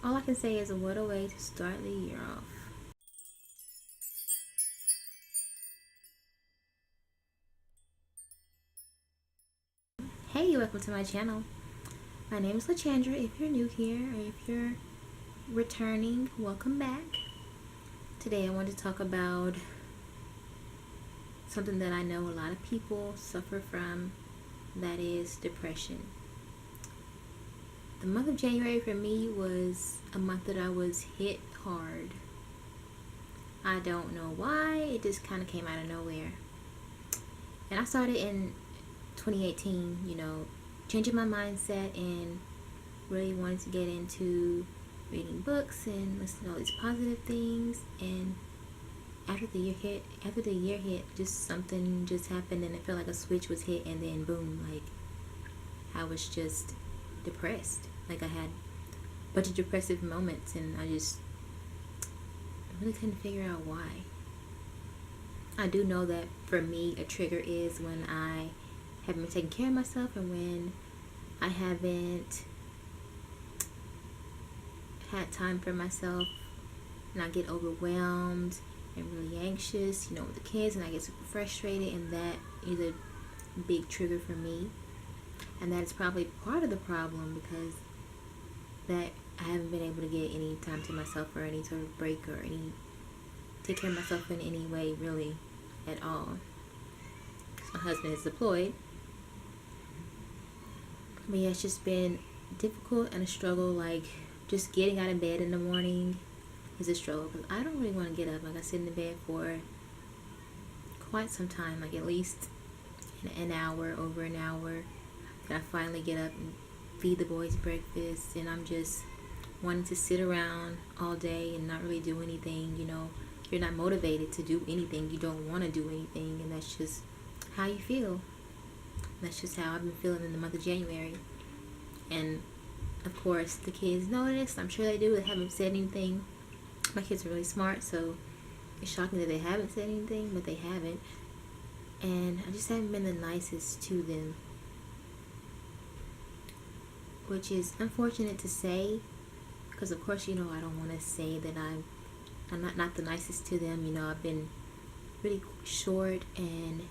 All I can say is what a way to start the year off. Hey, welcome to my channel. My name is LaChandra. If you're new here or if you're returning, welcome back. Today I want to talk about something that I know a lot of people suffer from, that is depression. The month of January for me was a month that I was hit hard. I don't know why, it just kind of came out of nowhere. And I started in 2018, changing my mindset and really wanted to get into reading books and listening to all these positive things. And after the year hit, just something just happened and it felt like a switch was hit, and then boom, like I was just depressed. Like I had a bunch of depressive moments and I really couldn't figure out why. I do know that for me, a trigger is when I haven't been taking care of myself and when I haven't had time for myself, and I get overwhelmed and really anxious, with the kids, and I get super frustrated, and that is a big trigger for me. And that is probably part of the problem, because that I haven't been able to get any time to myself or any sort of break or take care of myself in any way really at all. My husband is deployed. But yeah, it's just been difficult and a struggle. Like just getting out of bed in the morning is a struggle, because I don't really want to get up. Like I sit in the bed for quite some time, like at least an hour, over an hour. Then I finally get up and feed the boys breakfast, and I'm just wanting to sit around all day and not really do anything. You're not motivated to do anything. You don't want to do anything, and that's just how you feel. That's just how I've been feeling in the month of January. And of course the kids notice. I'm sure they do. They haven't said anything. My kids are really smart, so it's shocking that they haven't said anything, but they haven't. And I just haven't been the nicest to them, which is unfortunate to say, because of course I don't want to say that I'm not the nicest to them. I've been really short and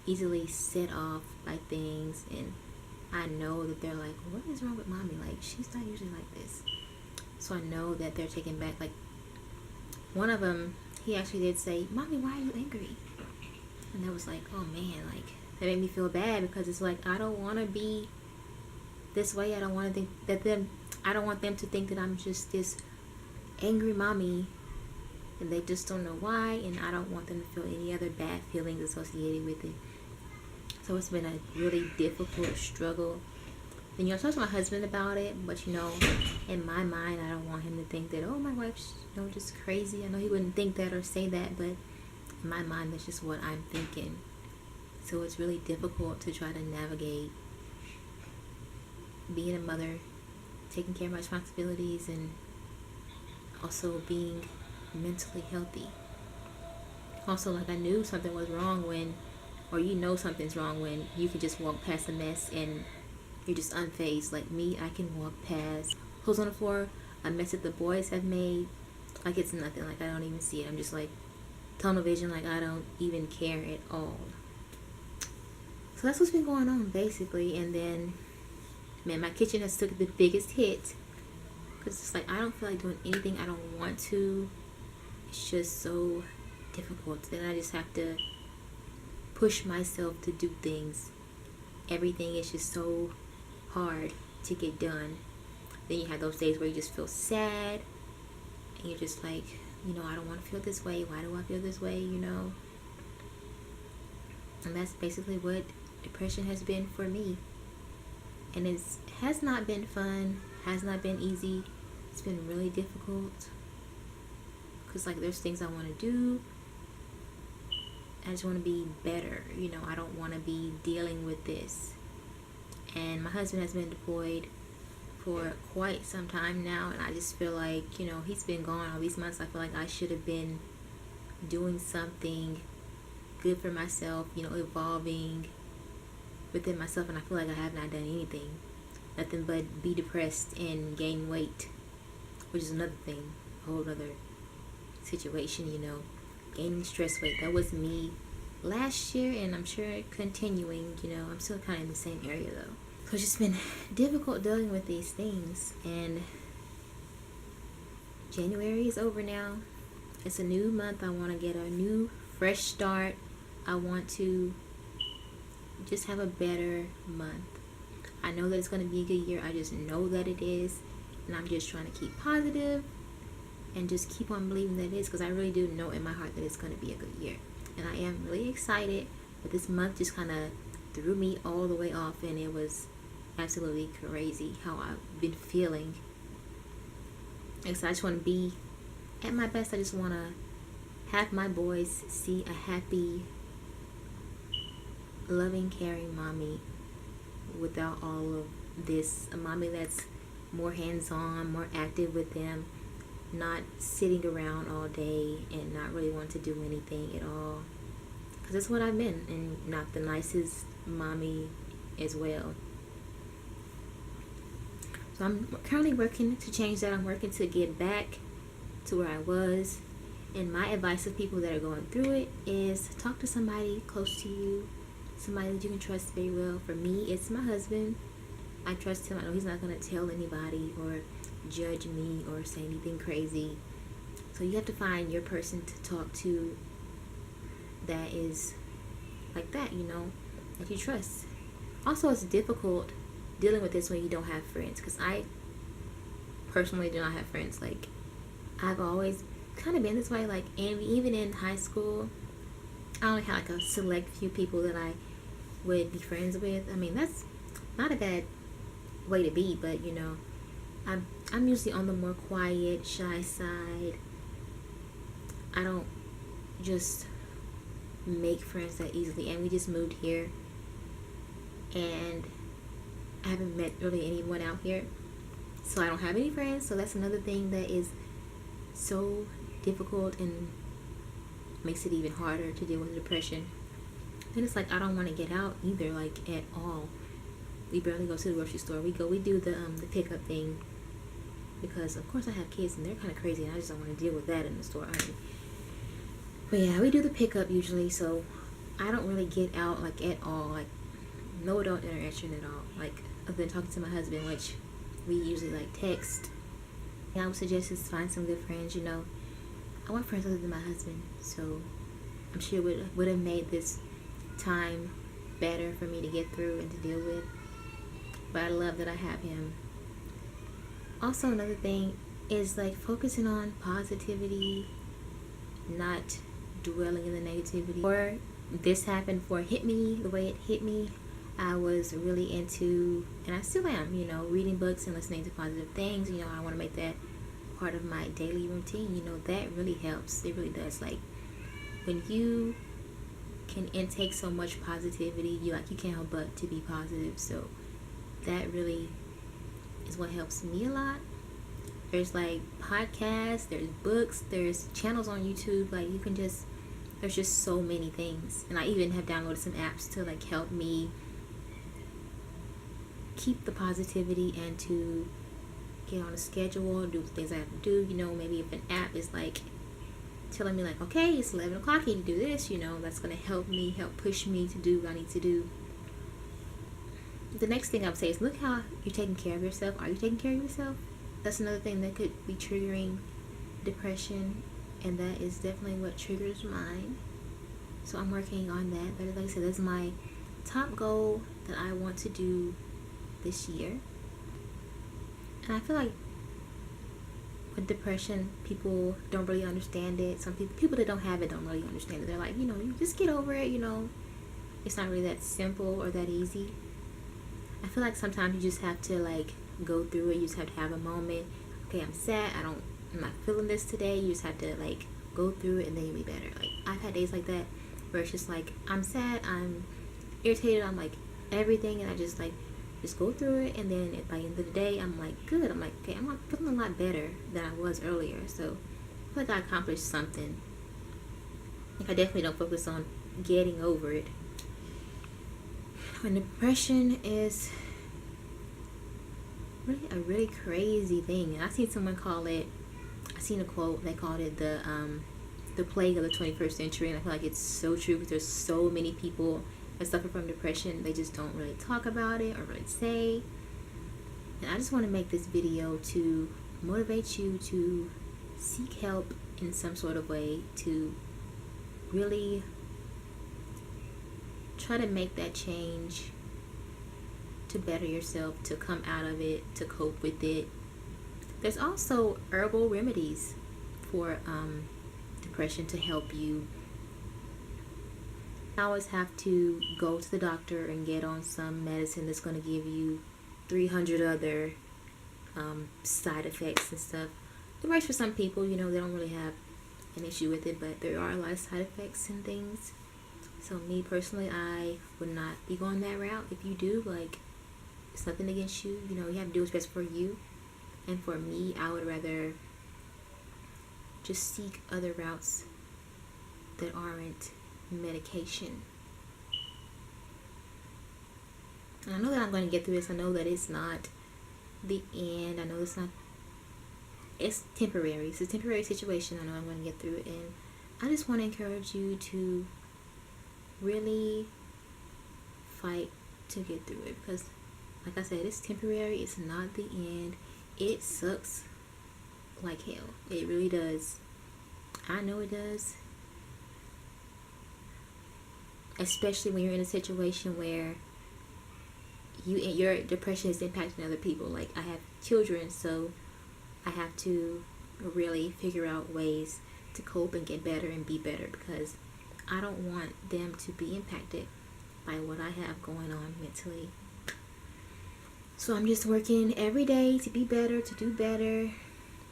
easily set off by things, and I know that they're like, what is wrong with mommy? Like, she's not usually like this. So I know that they're taken back. Like, one of them, he actually did say, mommy, why are you angry? And that was like, oh man, like that made me feel bad, because it's like I don't want to be this way. I don't want to think that I don't want them to think that I'm just this angry mommy and they just don't know why, and I don't want them to feel any other bad feelings associated with it. So it's been a really difficult struggle. And I talked to my husband about it, but in my mind, I don't want him to think that, oh, my wife's just crazy. I know he wouldn't think that or say that, but in my mind, that's just what I'm thinking. So it's really difficult to try to navigate being a mother, taking care of my responsibilities, and also being mentally healthy. Also, like, I knew something was wrong when, or something's wrong when you can just walk past a mess and you're just unfazed. Like me, I can walk past clothes on the floor, a mess that the boys have made, like it's nothing. Like I don't even see it. I'm just like tunnel vision, like I don't even care at all. So that's what's been going on basically. And then, man, my kitchen has took the biggest hit, because it's like I don't feel like doing anything. I don't want to. It's just so difficult. Then I just have to push myself to do things. Everything is just so hard to get done. Then you have those days where you just feel sad and you're just like, I don't want to feel this way. Why do I feel this way? And that's basically what depression has been for me. And it has not been fun, has not been easy. It's been really difficult, because like there's things I want to do. I just want to be better. I don't want to be dealing with this. And my husband has been deployed for quite some time now, and I just feel like, he's been gone all these months. I feel like I should have been doing something good for myself, evolving within myself, and I feel like I have not done anything. Nothing but be depressed and gain weight which is another thing, a whole other situation, gaining stress weight. That was me last year, and I'm sure continuing, I'm still kind of in the same area though. So it's just been difficult dealing with these things, and January is over now. It's a new month. I want to get a new, fresh start. I want to just have a better month. I know that it's going to be a good year. I just know that it is, and I'm just trying to keep positive and just keep on believing that it is, because I really do know in my heart that it's going to be a good year. And I am really excited, but this month just kind of threw me all the way off, and it was absolutely crazy how I've been feeling. And so I just want to be at my best. I just want to have my boys see a happy, loving, caring mommy without all of this. A mommy that's more hands-on, more active with them, not sitting around all day and not really want to do anything at all. Because that's what I've been, and not the nicest mommy as well. So I'm currently working to change that. I'm working to get back to where I was. And my advice to people that are going through it is talk to somebody close to you, somebody that you can trust very well. For me, it's my husband. I trust him. I know he's not going to tell anybody or judge me or say anything crazy. So you have to find your person to talk to that is like that, that you trust. Also, it's difficult dealing with this when you don't have friends, because I personally do not have friends. Like, I've always kind of been this way, like, and even in high school, I only had like a select few people that I would be friends with. I mean, that's not a bad way to be, but I'm usually on the more quiet, shy side. I don't just make friends that easily, and we just moved here, and I haven't met really anyone out here, so I don't have any friends. So that's another thing that is so difficult and makes it even harder to deal with depression. And it's like I don't want to get out either, like, at all. We barely go to the grocery store. We do the pickup thing, because of course I have kids and they're kind of crazy, and I just don't want to deal with that in the store. But yeah, we do the pickup usually, so I don't really get out like at all, like no adult interaction at all, like other than talking to my husband, which we usually like text. And I would suggest just find some good friends. I want friends other than my husband, so I'm sure it would have made this time better for me to get through and to deal with. But I love that I have him. Also, another thing is like focusing on positivity, not dwelling in the negativity. Before this happened, before it hit me the way it hit me, I was really into, and I still am, reading books and listening to positive things. I want to make that part of my daily routine. That really helps. It really does. Like, when you can intake so much positivity, you can't help but to be positive. So that really is what helps me a lot. There's like podcasts, there's books, there's channels on YouTube. Like, there's just so many things. And I even have downloaded some apps to like help me keep the positivity and to get on a schedule, do the things I have to do. Maybe if an app is like telling me like, okay, it's 11 o'clock, you need to do this, that's going to help push me to do what I need to do. The next thing I would say is look how you're taking care of yourself. Are you taking care of yourself? That's another thing that could be triggering depression, and that is definitely what triggers mine. So I'm working on that. But like I said, that's my top goal that I want to do this year. And I feel like with depression, people don't really understand it. Some people that don't have it don't really understand it. They're like, you just get over it, It's not really that simple or that easy. I feel like sometimes you just have to like go through it. You just have to have a moment. Okay, I'm sad. I'm not feeling this today. You just have to like go through it, and then you'll be better. Like, I've had days like that where it's just like I'm sad, I'm irritated, I'm like everything, and I just go through it, and then by the end of the day I'm like good. I'm like, okay, I'm feeling a lot better than I was earlier. So I feel like I accomplished something. Like, I definitely don't focus on getting over it. When depression is really crazy thing. And I seen someone call it, I seen a quote, they called it the plague of the 21st century, and I feel like it's so true because there's so many people that suffer from depression. They just don't really talk about it or really say. And I just want to make this video to motivate you to seek help in some sort of way, to really try to make that change, to better yourself, to come out of it, to cope with it. There's also herbal remedies for depression to help you. I always have to go to the doctor and get on some medicine that's going to give you 300 other side effects and stuff. It works for some people, you know, they don't really have an issue with it, but there are a lot of side effects and things. So me personally, I would not be going that route. If you do, like, it's nothing against you. You know, you have to do what's best for you. And for me, I would rather just seek other routes that aren't medication. And I know that I'm going to get through this. I know that it's not the end. I know it's temporary. It's a temporary situation. I know I'm going to get through it. And I just want to encourage you to really fight to get through it, because like I said, it's temporary. It's not the end. It sucks like hell. It really does. I know it does. Especially when you're in a situation where your depression is impacting other people. Like, I have children, so I have to really figure out ways to cope and get better and be better, because I don't want them to be impacted by what I have going on mentally. So I'm just working every day to be better, to do better,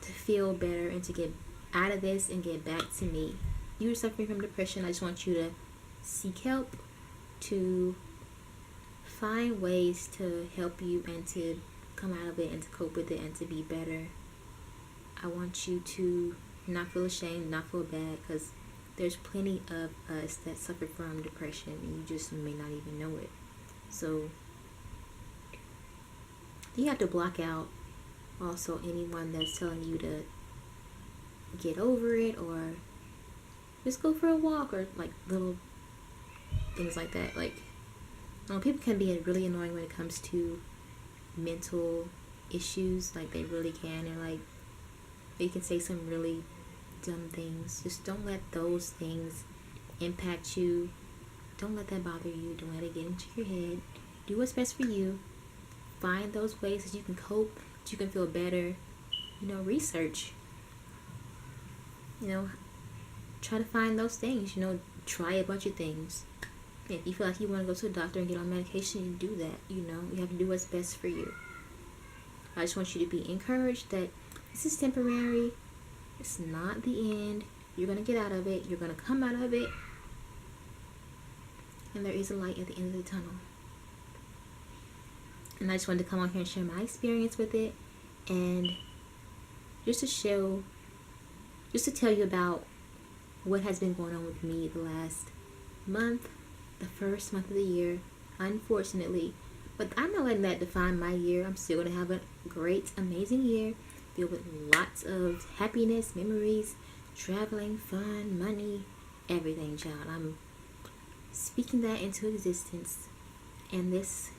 to feel better, and to get out of this and get back to me. You're suffering from depression. I just want you to seek help, to find ways to help you and to come out of it and to cope with it and to be better. I want you to not feel ashamed, not feel bad, because there's plenty of us that suffer from depression and you just may not even know it. So you have to block out also anyone that's telling you to get over it, or just go for a walk, or like little things like that. Like, people can be really annoying when it comes to mental issues. Like, they really can. And like, they can say some really dumb things. Just don't let those things impact you. Don't let that bother you. Don't let it get into your head. Do what's best for you. Find those ways that you can cope, that you can feel better. You know, research. You know, try to find those things. You know, try a bunch of things. If you feel like you want to go to a doctor and get on medication, you do that. You know, you have to do what's best for you. I just want you to be encouraged that this is temporary. It's not the end. You're going to get out of it. You're going to come out of it. And there is a light at the end of the tunnel. And I just wanted to come on here and share my experience with it. And just to tell you about what has been going on with me the last month, the first month of the year, unfortunately. But I'm not letting that define my year. I'm still going to have a great, amazing year filled with lots of happiness, memories, traveling, fun, money, everything, child. I'm speaking that into existence. And this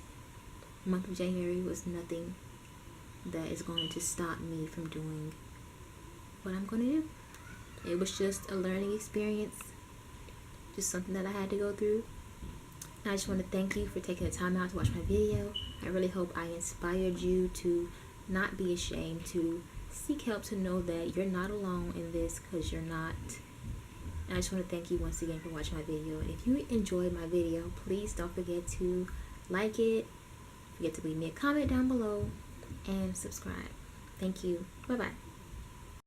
month of January was nothing that is going to stop me from doing what I'm going to do. It was just a learning experience, just something that I had to go through. And I just want to thank you for taking the time out to watch my video. I really hope I inspired you to not be ashamed, to seek help, to know that you're not alone in this, because you're not. And I just want to thank you once again for watching my video. And if you enjoyed my video, please don't forget to like it, forget to leave me a comment down below, and subscribe. Thank you. Bye-bye.